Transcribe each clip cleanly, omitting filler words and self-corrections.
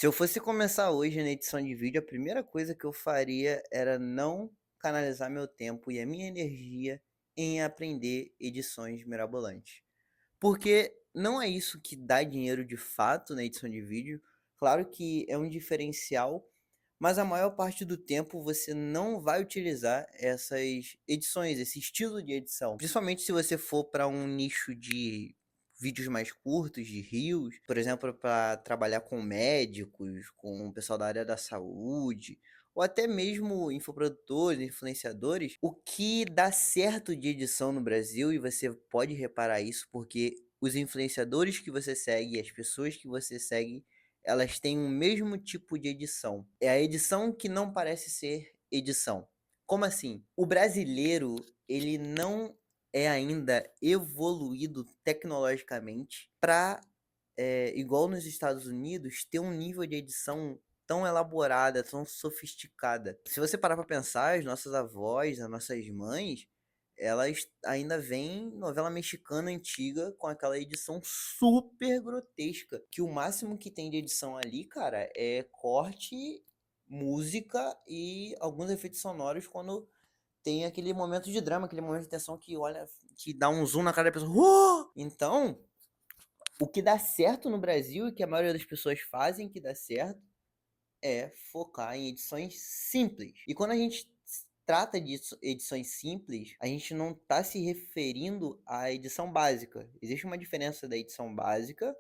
Se eu fosse começar hoje na edição de vídeo, a primeira coisa que eu faria era não canalizar meu tempo e a minha energia em aprender edições mirabolantes. Porque não é isso que dá dinheiro de fato na edição de vídeo. Claro que é um diferencial, mas a maior parte do tempo você não vai utilizar essas edições, esse estilo de edição. Principalmente se você for para um nicho de vídeos mais curtos, de reels, por exemplo, para trabalhar com médicos, com o pessoal da área da saúde, ou até mesmo infoprodutores, influenciadores. O que dá certo de edição no Brasil, e você pode reparar isso porque os influenciadores que você segue, as pessoas que você segue, elas têm o mesmo tipo de edição. É a edição que não parece ser edição. Como assim? O brasileiro, ele não é ainda evoluído tecnologicamente para, igual nos Estados Unidos, ter um nível de edição tão elaborada, tão sofisticada. Se você parar para pensar, as nossas avós, as nossas mães, elas ainda veem novela mexicana antiga com aquela edição super grotesca, que o máximo que tem de edição ali, cara, é corte, música e alguns efeitos sonoros quando tem aquele momento de drama, aquele momento de tensão que olha, que dá um zoom na cara da pessoa. Então, o que dá certo no Brasil e que a maioria das pessoas fazem que dá certo é focar em edições simples. E quando a gente trata de edições simples, a gente não está se referindo à edição básica. Existe uma diferença da edição básica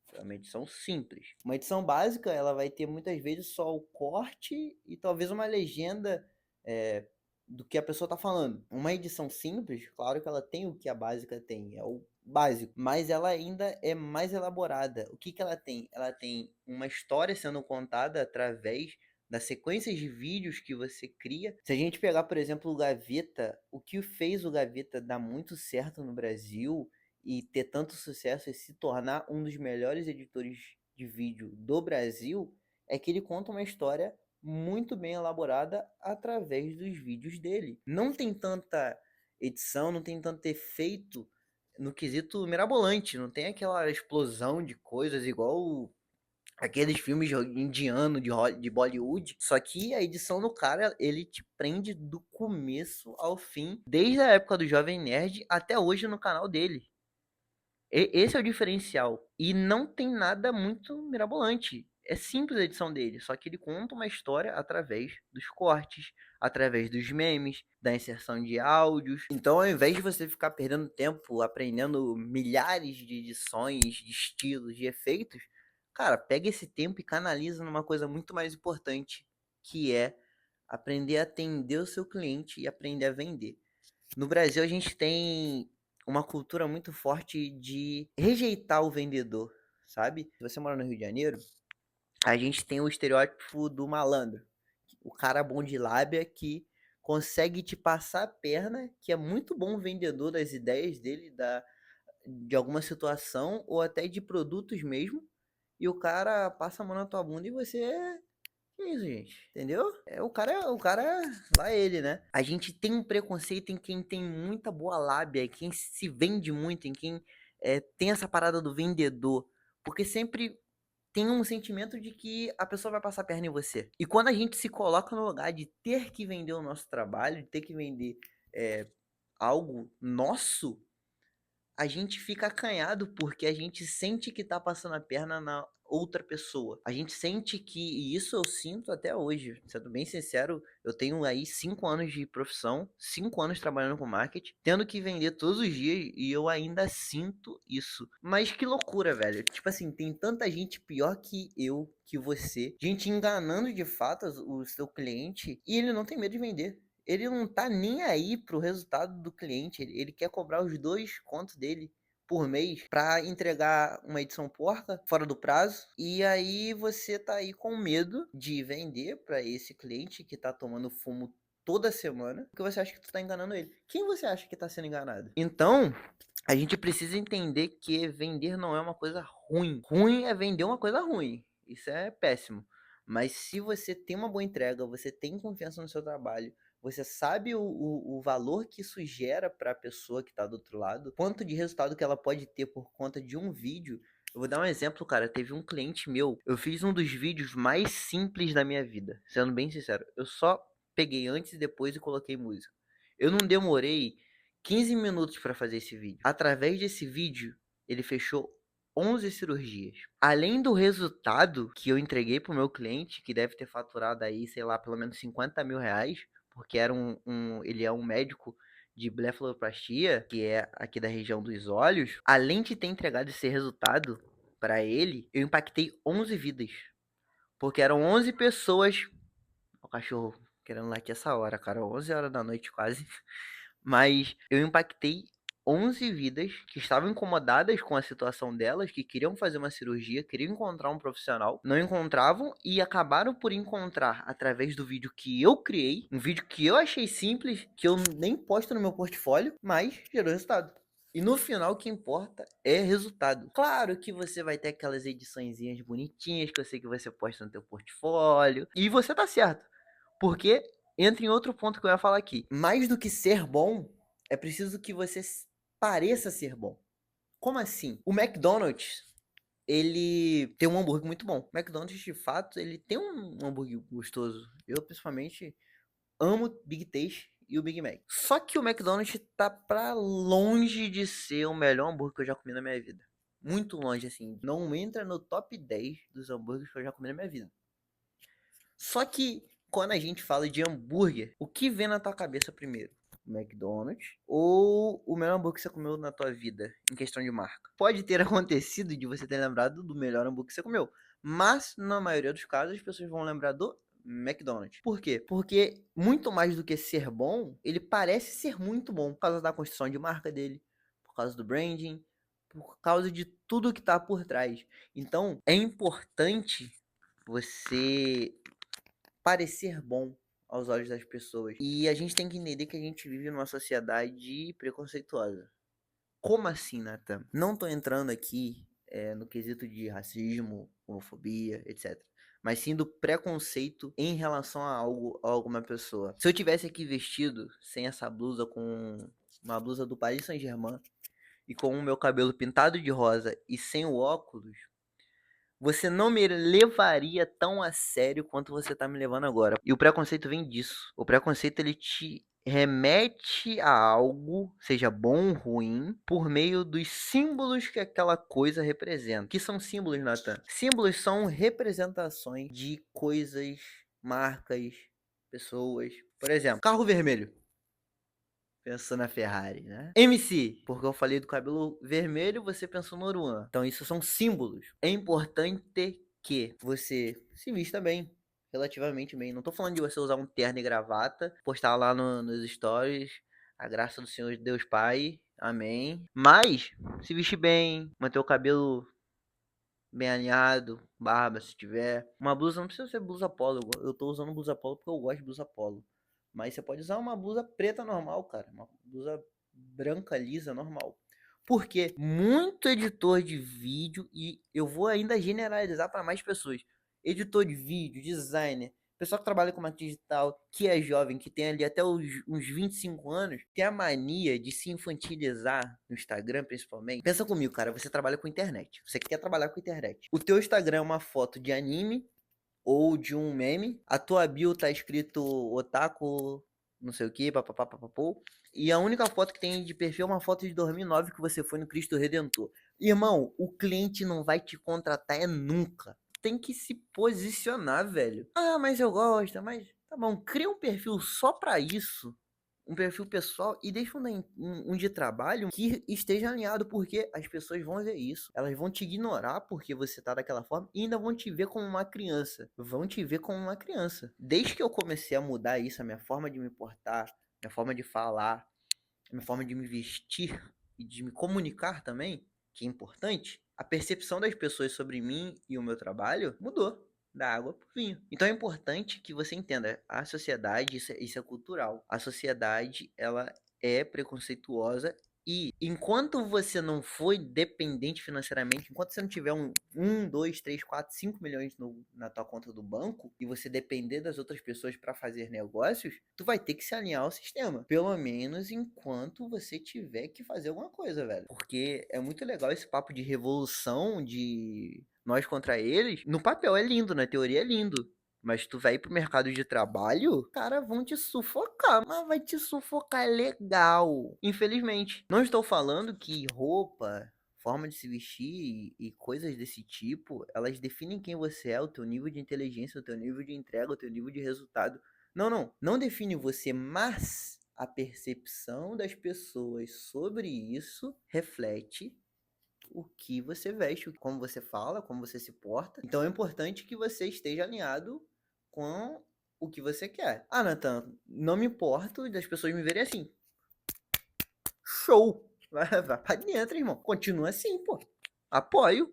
para uma edição simples. Uma edição básica, ela vai ter muitas vezes só o corte e talvez uma legenda é, do que a pessoa está falando. Uma edição simples, claro que ela tem o que a básica tem, é o básico, mas ela ainda é mais elaborada. O que que ela tem? Ela tem uma história sendo contada através das sequências de vídeos que você cria. Se a gente pegar, por exemplo, o Gaveta, o que fez o Gaveta dar muito certo no Brasil e ter tanto sucesso e se tornar um dos melhores editores de vídeo do Brasil é que ele conta uma história muito bem elaborada através dos vídeos dele. Não tem tanta edição, não tem tanto efeito no quesito mirabolante, não tem aquela explosão de coisas igual aqueles filmes indianos de Bollywood. Só que a edição do cara, ele te prende do começo ao fim, desde a época do Jovem Nerd até hoje no canal dele. Esse é o diferencial. E não tem nada muito mirabolante. É simples a edição dele, só que ele conta uma história através dos cortes, através dos memes, da inserção de áudios. Então, ao invés de você ficar perdendo tempo aprendendo milhares de edições, de estilos, de efeitos, cara, pega esse tempo e canaliza numa coisa muito mais importante, que é aprender a atender o seu cliente e aprender a vender. No Brasil, a gente tem uma cultura muito forte de rejeitar o vendedor, sabe? Se você mora no Rio de Janeiro, a gente tem o estereótipo do malandro, o cara bom de lábia que consegue te passar a perna, que é muito bom vendedor das ideias dele, de alguma situação ou até de produtos mesmo, e o cara passa a mão na tua bunda e você que isso, gente? Entendeu? O cara, lá ele, né? A gente tem um preconceito em quem tem muita boa lábia, em quem se vende muito, em quem tem essa parada do vendedor. Porque sempre tem um sentimento de que a pessoa vai passar a perna em você. E quando a gente se coloca no lugar de ter que vender o nosso trabalho, de ter que vender é, algo nosso, a gente fica acanhado porque a gente sente que tá passando a perna na outra pessoa. A gente sente que, e isso eu sinto até hoje, sendo bem sincero, eu tenho aí 5 anos de profissão, 5 anos trabalhando com marketing, tendo que vender todos os dias e eu ainda sinto isso. Mas que loucura, velho. Tipo assim, tem tanta gente pior que eu, que você, gente enganando de fato o seu cliente e ele não tem medo de vender. Ele não tá nem aí pro resultado do cliente. Ele quer cobrar os 2 contos dele por mês para entregar uma edição porca fora do prazo. E aí você tá aí com medo de vender para esse cliente que tá tomando fumo toda semana, porque você acha que tu tá enganando ele. Quem você acha que tá sendo enganado? Então, a gente precisa entender que vender não é uma coisa ruim. Ruim é vender uma coisa ruim. Isso é péssimo. Mas se você tem uma boa entrega, você tem confiança no seu trabalho, você sabe o valor que isso gera para a pessoa que está do outro lado, quanto de resultado que ela pode ter por conta de um vídeo, Eu vou dar um exemplo, cara. Teve um cliente meu. Eu fiz um dos vídeos mais simples da minha vida. Sendo bem sincero. Eu só peguei antes e depois e coloquei música. Eu não demorei 15 minutos para fazer esse vídeo. Através desse vídeo, ele fechou 11 cirurgias. Além do resultado que eu entreguei pro meu cliente, que deve ter faturado aí, sei lá, pelo menos 50 mil reais, porque era ele é um médico de blefaroplastia, que é aqui da região dos olhos. Além de ter entregado esse resultado para ele, eu impactei 11 vidas. Porque eram 11 pessoas. O cachorro querendo latir essa hora, cara. 11 horas da noite quase. Mas eu impactei 11 vidas que estavam incomodadas com a situação delas, que queriam fazer uma cirurgia, queriam encontrar um profissional, não encontravam e acabaram por encontrar através do vídeo que eu criei, um vídeo que eu achei simples, que eu nem posto no meu portfólio, mas gerou resultado. E no final o que importa é resultado. Claro que você vai ter aquelas ediçõezinhas bonitinhas que eu sei que você posta no teu portfólio. E você tá certo. Porque entra em outro ponto que eu ia falar aqui. Mais do que ser bom, é preciso que você pareça ser bom. Como assim? O McDonald's, ele tem um hambúrguer muito bom. O McDonald's, de fato, ele tem um hambúrguer gostoso. Eu, principalmente, amo Big Taste e o Big Mac. Só que o McDonald's tá pra longe de ser o melhor hambúrguer que eu já comi na minha vida. Muito longe, assim. Não entra no top 10 dos hambúrgueres que eu já comi na minha vida. Só que quando a gente fala de hambúrguer, o que vem na tua cabeça primeiro? McDonald's ou o melhor hambúrguer que você comeu na tua vida, em questão de marca? Pode ter acontecido de você ter lembrado do melhor hambúrguer que você comeu, mas na maioria dos casos as pessoas vão lembrar do McDonald's. Por quê? Porque muito mais do que ser bom, ele parece ser muito bom por causa da construção de marca dele, por causa do branding, por causa de tudo que tá por trás. Então, é importante você parecer bom aos olhos das pessoas. E a gente tem que entender que a gente vive numa sociedade preconceituosa. Como assim, Nathan? Não tô entrando aqui no quesito de racismo, homofobia, etc. Mas sim do preconceito em relação a algo, a alguma pessoa. Se eu tivesse aqui vestido sem essa blusa, com uma blusa do Paris Saint-Germain, e com o meu cabelo pintado de rosa e sem o óculos, você não me levaria tão a sério quanto você tá me levando agora. E o preconceito vem disso. O preconceito ele te remete a algo, seja bom ou ruim, por meio dos símbolos que aquela coisa representa. Que são símbolos, Nathan? Símbolos são representações de coisas, marcas, pessoas. Por exemplo, carro vermelho. Pensou na Ferrari, né? MC, porque eu falei do cabelo vermelho, você pensou no Oruan. Então, isso são símbolos. É importante que você se vista bem, relativamente bem. Não tô falando de você usar um terno e gravata, postar lá nos stories, a graça do Senhor Deus Pai, amém. Mas, se vestir bem, manter o cabelo bem alinhado, barba se tiver. Uma blusa, não precisa ser blusa polo. Eu tô usando blusa polo porque eu gosto de blusa polo. Mas você pode usar uma blusa preta normal, cara. Uma blusa branca, lisa, normal. Porque muito editor de vídeo, e eu vou ainda generalizar para mais pessoas. Editor de vídeo, designer, pessoal que trabalha com marketing digital, que é jovem, que tem ali até uns 25 anos, tem a mania de se infantilizar no Instagram, principalmente. Pensa comigo, cara, você trabalha com internet. Você quer trabalhar com internet. O teu Instagram é uma foto de anime ou de um meme. A tua bio tá escrito otaku, não sei o que, papapá. E a única foto que tem de perfil é uma foto de 2009 que você foi no Cristo Redentor. Irmão, o cliente não vai te contratar nunca. Tem que se posicionar, velho. Ah, mas eu gosto, mas tá bom, cria um perfil só pra isso, um perfil pessoal, e deixa um de trabalho que esteja alinhado, porque as pessoas vão ver isso. Elas vão te ignorar porque você tá daquela forma e ainda vão te ver como uma criança. Vão te ver como uma criança. Desde que eu comecei a mudar isso, a minha forma de me portar, minha forma de falar, a minha forma de me vestir e de me comunicar também, que é importante, a percepção das pessoas sobre mim e o meu trabalho mudou da água pro vinho. Então é importante que você entenda, a sociedade, isso é cultural. A sociedade, ela é preconceituosa E enquanto você não foi dependente financeiramente, enquanto você não tiver 2, 3, 4, 5 milhões na tua conta do banco e você depender das outras pessoas para fazer negócios, tu vai ter que se alinhar ao sistema. Pelo menos enquanto você tiver que fazer alguma coisa, velho. Porque é muito legal esse papo de revolução, de nós contra eles. No papel é lindo, na teoria é lindo. Mas tu vai ir pro mercado de trabalho, cara, vão te sufocar. Mas vai te sufocar legal. Infelizmente. Não estou falando que roupa, forma de se vestir e coisas desse tipo, elas definem quem você é, o teu nível de inteligência, o teu nível de entrega, o teu nível de resultado. Não, não. Não define você, mas a percepção das pessoas sobre isso reflete o que você veste, como você fala, como você se porta. Então é importante que você esteja alinhado com o que você quer. Ah, Nathan, não me importo das pessoas me verem assim. Show! Vai pra dentro, irmão. Continua assim, pô. Apoio.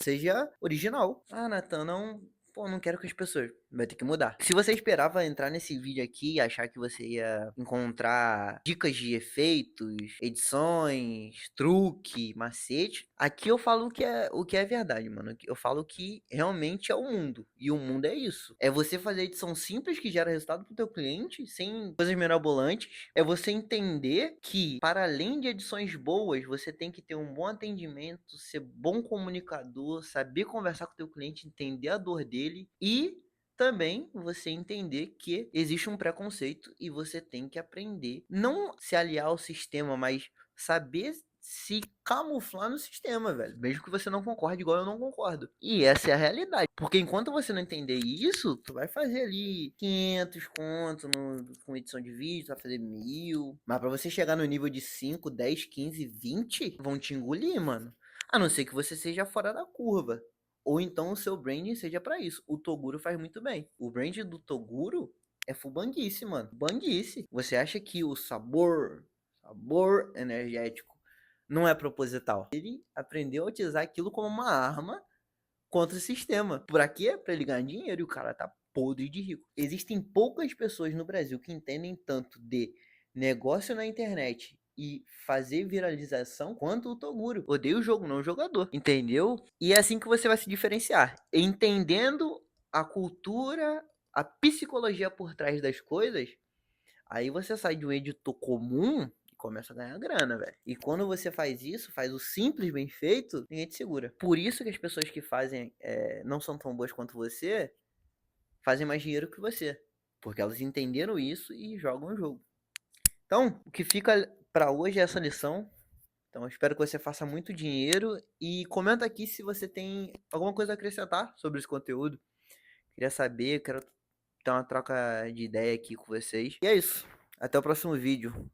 Seja original. Ah, Nathan, não. Pô, não quero que as pessoas. Vai ter que mudar. Se você esperava entrar nesse vídeo aqui e achar que você ia encontrar dicas de efeitos, edições, truque, macete, aqui eu falo o que é verdade, mano. Eu falo que realmente é o mundo. E o mundo é isso. É você fazer edição simples que gera resultado pro teu cliente, sem coisas mirabolantes. É você entender que, para além de edições boas, você tem que ter um bom atendimento, ser bom comunicador, saber conversar com o teu cliente, entender a dor dele e também você entender que existe um preconceito e você tem que aprender, não se aliar ao sistema, mas saber se camuflar no sistema, velho. Mesmo que você não concorde igual eu não concordo. E essa é a realidade. Porque enquanto você não entender isso, tu vai fazer ali 500 conto com edição de vídeo, tu vai fazer 1000. Mas pra você chegar no nível de 5, 10, 15, 20, vão te engolir, mano. A não ser que você seja fora da curva. Ou então o seu branding seja pra isso. O Toguro faz muito bem. O brand do Toguro é full banguice, mano. Banguice. Você acha que o sabor energético não é proposital? Ele aprendeu a utilizar aquilo como uma arma contra o sistema. Pra quê? Pra ele ganhar dinheiro e o cara tá podre de rico. Existem poucas pessoas no Brasil que entendem tanto de negócio na internet e fazer viralização quanto o Toguro. Odeio o jogo, não o jogador. Entendeu? E é assim que você vai se diferenciar. Entendendo a cultura, a psicologia por trás das coisas, aí você sai de um editor comum e começa a ganhar grana, velho. E quando você faz isso, faz o simples bem feito, ninguém te segura. Por isso que as pessoas que fazem não são tão boas quanto você, fazem mais dinheiro que você. Porque elas entenderam isso e jogam o jogo. Então, o que fica pra hoje é essa lição. Então, eu espero que você faça muito dinheiro e comenta aqui se você tem alguma coisa a acrescentar sobre esse conteúdo. Queria saber, quero ter uma troca de ideia aqui com vocês. E é isso. Até o próximo vídeo.